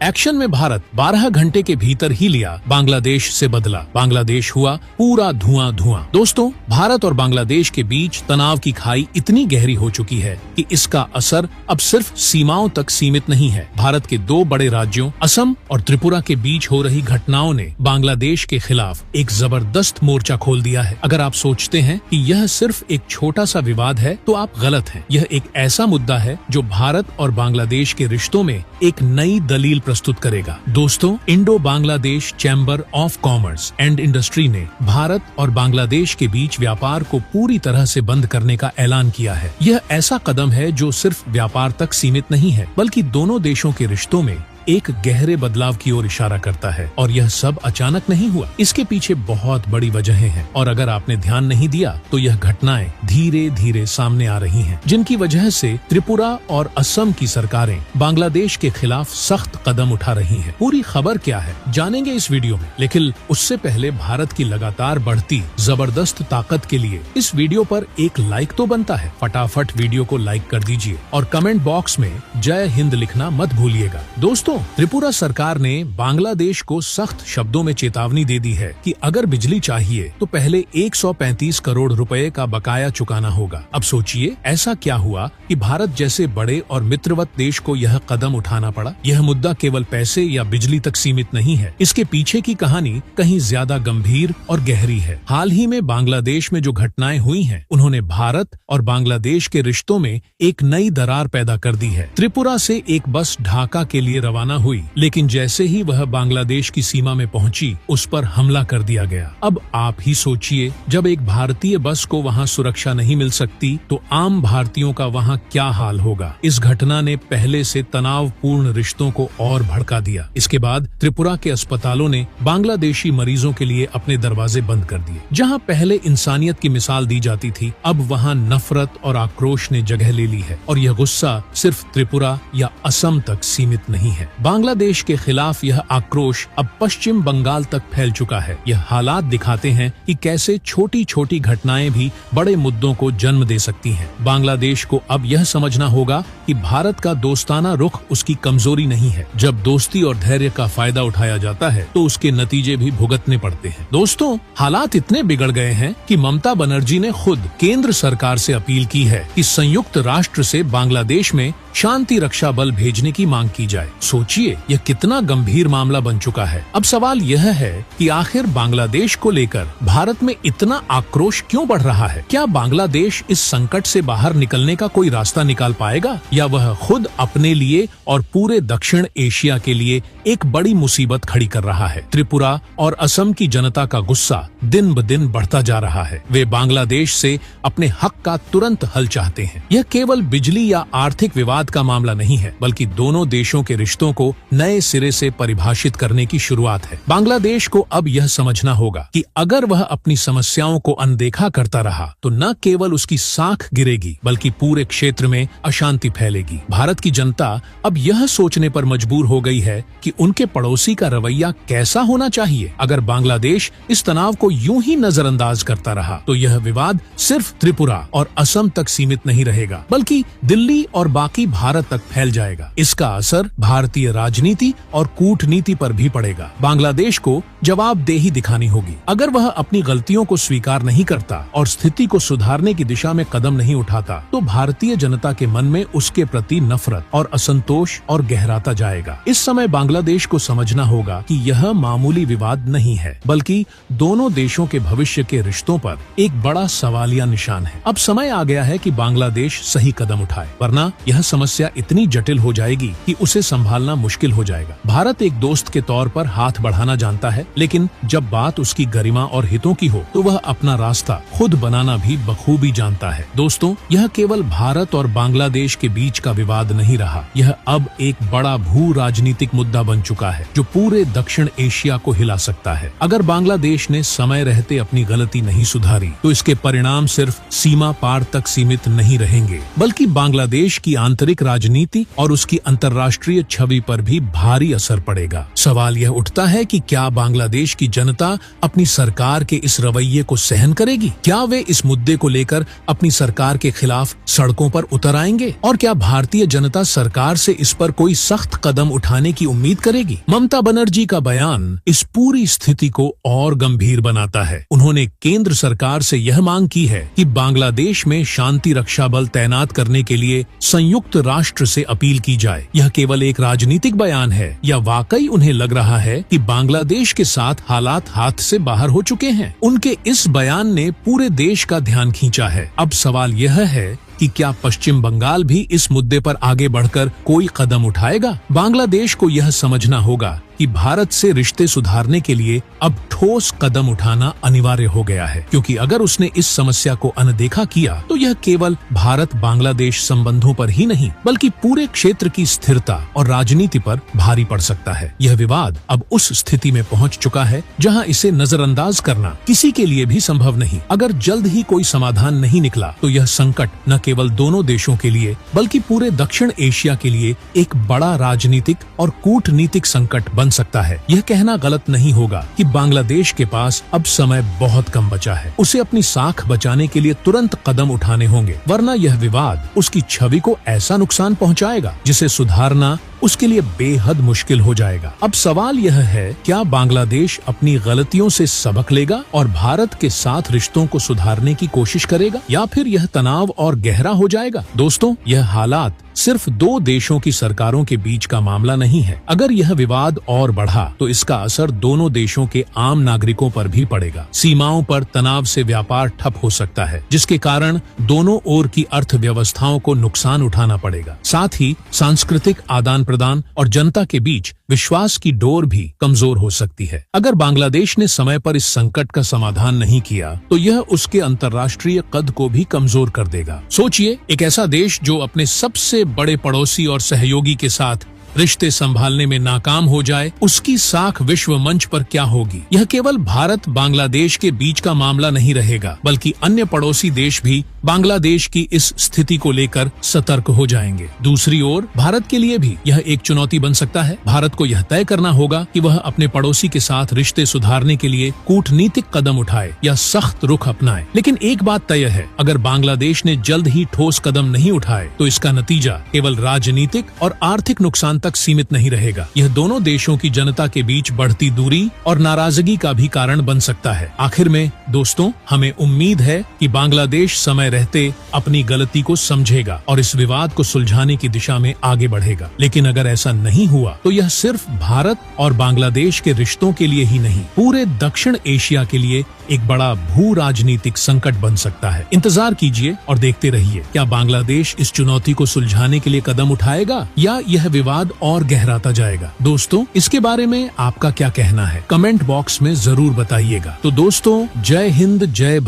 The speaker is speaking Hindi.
एक्शन में भारत 12 घंटे के भीतर ही लिया बांग्लादेश से बदला। बांग्लादेश हुआ पूरा धुआं धुआं। दोस्तों, भारत और बांग्लादेश के बीच तनाव की खाई इतनी गहरी हो चुकी है कि इसका असर अब सिर्फ सीमाओं तक सीमित नहीं है। भारत के दो बड़े राज्यों असम और त्रिपुरा के बीच हो रही घटनाओं ने बांग्लादेश के खिलाफ एक जबरदस्त मोर्चा खोल दिया है। अगर आप सोचते हैं कि यह सिर्फ एक छोटा सा विवाद है तो आप गलत हैं। यह एक ऐसा मुद्दा है जो भारत और बांग्लादेश के रिश्तों में एक नई दलील प्रस्तुत करेगा। दोस्तों, Indo Bangladesh chamber of commerce and industry ने भारत और बांग्लादेश के बीच व्यापार को पूरी तरह से बंद करने का ऐलान किया है। यह ऐसा कदम है जो सिर्फ व्यापार तक सीमित नहीं है, बल्कि दोनों देशों के रिश्तों में एक गहरे बदलाव की ओर इशारा करता है। और यह सब अचानक नहीं हुआ, इसके पीछे बहुत बड़ी वजहें हैं। और अगर आपने ध्यान नहीं दिया तो यह घटनाएं धीरे धीरे सामने आ रही हैं, जिनकी वजह से त्रिपुरा और असम की सरकारें बांग्लादेश के खिलाफ सख्त कदम उठा रही हैं। पूरी खबर क्या है जानेंगे इस वीडियो में, लेकिन उससे पहले भारत की लगातार बढ़ती जबरदस्त ताकत के लिए इस वीडियो पर एक लाइक तो बनता है। फटाफट वीडियो को लाइक कर दीजिए और कमेंट बॉक्स में जय हिंद लिखना मत भूलिएगा। दोस्तों, त्रिपुरा सरकार ने बांग्लादेश को सख्त शब्दों में चेतावनी दे दी है कि अगर बिजली चाहिए तो पहले 135 करोड़ रुपए का बकाया चुकाना होगा। अब सोचिए, ऐसा क्या हुआ कि भारत जैसे बड़े और मित्रवत देश को यह कदम उठाना पड़ा। यह मुद्दा केवल पैसे या बिजली तक सीमित नहीं है, इसके पीछे की कहानी कहीं ज्यादा गंभीर और गहरी है। हाल ही में बांग्लादेश में जो घटनाएं हुई हैं, उन्होंने भारत और बांग्लादेश के रिश्तों में एक नई दरार पैदा कर दी है। त्रिपुरा से एक बस ढाका के लिए रवाना हुई, लेकिन जैसे ही वह बांग्लादेश की सीमा में पहुंची, उस पर हमला कर दिया गया। अब आप ही सोचिए, जब एक भारतीय बस को वहां सुरक्षा नहीं मिल सकती तो आम भारतीयों का वहां क्या हाल होगा। इस घटना ने पहले से तनावपूर्ण रिश्तों को और भड़का दिया। इसके बाद त्रिपुरा के अस्पतालों ने बांग्लादेशी मरीजों के लिए अपने दरवाजे बंद कर दिए। जहां पहले इंसानियत की मिसाल दी जाती थी, अब वहां नफरत और आक्रोश ने जगह ले ली है। और यह गुस्सा सिर्फ त्रिपुरा या असम तक सीमित नहीं है। बांग्लादेश के खिलाफ यह आक्रोश अब पश्चिम बंगाल तक फैल चुका है। यह हालात दिखाते हैं कि कैसे छोटी छोटी घटनाएं भी बड़े मुद्दों को जन्म दे सकती हैं। बांग्लादेश को अब यह समझना होगा कि भारत का दोस्ताना रुख उसकी कमजोरी नहीं है। जब दोस्ती और धैर्य का फायदा उठाया जाता है तो उसके नतीजे भी भुगतने पड़ते हैं। दोस्तों, हालात इतने बिगड़ गए हैं कि ममता बनर्जी ने खुद केंद्र सरकार से अपील की है कि संयुक्त राष्ट्र से बांग्लादेश में शांति रक्षा बल भेजने की मांग की जाए। सोचिए, यह कितना गंभीर मामला बन चुका है। अब सवाल यह है कि आखिर बांग्लादेश को लेकर भारत में इतना आक्रोश क्यों बढ़ रहा है? क्या बांग्लादेश इस संकट से बाहर निकलने का कोई रास्ता निकाल पाएगा, या वह खुद अपने लिए और पूरे दक्षिण एशिया के लिए एक बड़ी मुसीबत खड़ी कर रहा है? त्रिपुरा और असम की जनता का गुस्सा दिन ब दिन बढ़ता जा रहा है। वे बांग्लादेश से अपने हक का तुरंत हल चाहते हैं। यह केवल बिजली या आर्थिक विवाद का मामला नहीं है, बल्कि दोनों देशों के रिश्तों को नए सिरे से परिभाषित करने की शुरुआत है। बांग्लादेश को अब यह समझना होगा कि अगर वह अपनी समस्याओं को अनदेखा करता रहा तो न केवल उसकी साख गिरेगी, बल्कि पूरे क्षेत्र में अशांति फैलेगी। भारत की जनता अब यह सोचने पर मजबूर हो गई है कि उनके पड़ोसी का रवैया कैसा होना चाहिए। अगर बांग्लादेश इस तनाव को यूं ही नजरअंदाज करता रहा तो यह विवाद सिर्फ त्रिपुरा और असम तक सीमित नहीं रहेगा, बल्कि दिल्ली और बाकी भारत तक फैल जाएगा। इसका असर भारतीय राजनीति और कूटनीति पर भी पड़ेगा। बांग्लादेश को जवाबदेही दिखानी होगी। अगर वह अपनी गलतियों को स्वीकार नहीं करता और स्थिति को सुधारने की दिशा में कदम नहीं उठाता तो भारतीय जनता के मन में उसके प्रति नफरत और असंतोष और गहराता जाएगा। इस समय बांग्लादेश को समझना होगा कि यह मामूली विवाद नहीं है, बल्कि दोनों देशों के भविष्य के रिश्तों पर एक बड़ा सवालिया निशान है। अब समय आ गया है कि बांग्लादेश सही कदम उठाए, वरना यह समस्या इतनी जटिल हो जाएगी कि उसे संभालना मुश्किल हो जाएगा। भारत एक दोस्त के तौर पर हाथ बढ़ाना जानता है, लेकिन जब बात उसकी गरिमा और हितों की हो तो वह अपना रास्ता खुद बनाना भी बखूबी जानता है। दोस्तों, यह केवल भारत और बांग्लादेश के बीच का विवाद नहीं रहा, यह अब एक बड़ा भू राजनीतिक मुद्दा बन चुका है जो पूरे दक्षिण एशिया को हिला सकता है। अगर बांग्लादेश ने समय रहते अपनी गलती नहीं सुधारी तो इसके परिणाम सिर्फ सीमा पार तक सीमित नहीं रहेंगे, बल्कि बांग्लादेश की आंतरिक राजनीति और उसकी अंतर्राष्ट्रीय छवि छवि पर भी भारी असर पड़ेगा। सवाल यह उठता है कि क्या बांग्लादेश की जनता अपनी सरकार के इस रवैये को सहन करेगी? क्या वे इस मुद्दे को लेकर अपनी सरकार के खिलाफ सड़कों पर उतर आएंगे? और क्या भारतीय जनता सरकार से इस पर कोई सख्त कदम उठाने की उम्मीद करेगी? ममता बनर्जी का बयान इस पूरी स्थिति को और गंभीर बनाता है। उन्होंने केंद्र सरकार से यह मांग की है कि बांग्लादेश में शांति रक्षा बल तैनात करने के लिए संयुक्त राष्ट्र से अपील की जाए। यह केवल एक राजनीतिक बयान है या वाकई उन्हें लग रहा है कि बांग्लादेश के साथ हालात हाथ से बाहर हो चुके हैं? उनके इस बयान ने पूरे देश का ध्यान खींचा है। अब सवाल यह है कि क्या पश्चिम बंगाल भी इस मुद्दे पर आगे बढ़कर कोई कदम उठाएगा? बांग्लादेश को यह समझना होगा कि भारत से रिश्ते सुधारने के लिए अब ठोस कदम उठाना अनिवार्य हो गया है, क्योंकि अगर उसने इस समस्या को अनदेखा किया तो यह केवल भारत बांग्लादेश संबंधों पर ही नहीं बल्कि पूरे क्षेत्र की स्थिरता और राजनीति पर भारी पड़ सकता है। यह विवाद अब उस स्थिति में पहुंच चुका है जहां इसे नजरअंदाज करना किसी के लिए भी संभव नहीं। अगर जल्द ही कोई समाधान नहीं निकला तो यह संकट न केवल दोनों देशों के लिए बल्कि पूरे दक्षिण एशिया के लिए एक बड़ा राजनीतिक और कूटनीतिक संकट बन सकता है। यह कहना गलत नहीं होगा कि बांग्लादेश के पास अब समय बहुत कम बचा है। उसे अपनी साख बचाने के लिए तुरंत कदम उठाने होंगे, वरना यह विवाद उसकी छवि को ऐसा नुकसान पहुंचाएगा जिसे सुधारना उसके लिए बेहद मुश्किल हो जाएगा। अब सवाल यह है, क्या बांग्लादेश अपनी गलतियों से सबक लेगा और भारत के साथ रिश्तों को सुधारने की कोशिश करेगा, या फिर यह तनाव और गहरा हो जाएगा? दोस्तों, यह हालात सिर्फ दो देशों की सरकारों के बीच का मामला नहीं है। अगर यह विवाद और बढ़ा तो इसका असर दोनों देशों के आम नागरिकों पर भी पड़ेगा। सीमाओं पर तनाव से व्यापार ठप हो सकता है, जिसके कारण दोनों ओर की अर्थव्यवस्थाओं को नुकसान उठाना पड़ेगा। साथ ही सांस्कृतिक आदान प्रदान और जनता के बीच विश्वास की डोर भी कमजोर हो सकती है। अगर बांग्लादेश ने समय पर इस संकट का समाधान नहीं किया तो यह उसके अंतर्राष्ट्रीय कद को भी कमजोर कर देगा। सोचिए, एक ऐसा देश जो अपने सबसे बड़े पड़ोसी और सहयोगी के साथ रिश्ते संभालने में नाकाम हो जाए, उसकी साख विश्व मंच पर क्या होगी? यह केवल भारत बांग्लादेश के बीच का मामला नहीं रहेगा, बल्कि अन्य पड़ोसी देश भी बांग्लादेश की इस स्थिति को लेकर सतर्क हो जाएंगे। दूसरी ओर भारत के लिए भी यह एक चुनौती बन सकता है। भारत को यह तय करना होगा कि वह अपने पड़ोसी के साथ रिश्ते सुधारने के लिए कूटनीतिक कदम उठाए या सख्त रुख अपनाए। लेकिन एक बात तय है, अगर बांग्लादेश ने जल्द ही ठोस कदम नहीं उठाए तो इसका नतीजा केवल राजनीतिक और आर्थिक नुकसान तक सीमित नहीं रहेगा। यह दोनों देशों की जनता के बीच बढ़ती दूरी और नाराजगी का भी कारण बन सकता है। आखिर में दोस्तों, हमें उम्मीद है कि बांग्लादेश समय रहते अपनी गलती को समझेगा और इस विवाद को सुलझाने की दिशा में आगे बढ़ेगा। लेकिन अगर ऐसा नहीं हुआ तो यह सिर्फ भारत और बांग्लादेश के रिश्तों के लिए ही नहीं, पूरे दक्षिण एशिया के लिए एक बड़ा भू राजनीतिक संकट बन सकता है। इंतजार कीजिए और देखते रहिए, क्या बांग्लादेश इस चुनौती को सुलझाने के लिए कदम उठाएगा या यह विवाद और गहराता जाएगा? दोस्तों, इसके बारे में आपका क्या कहना है? कमेंट बॉक्स में जरूर बताइएगा। तो दोस्तों, जय हिंद, जय भारत।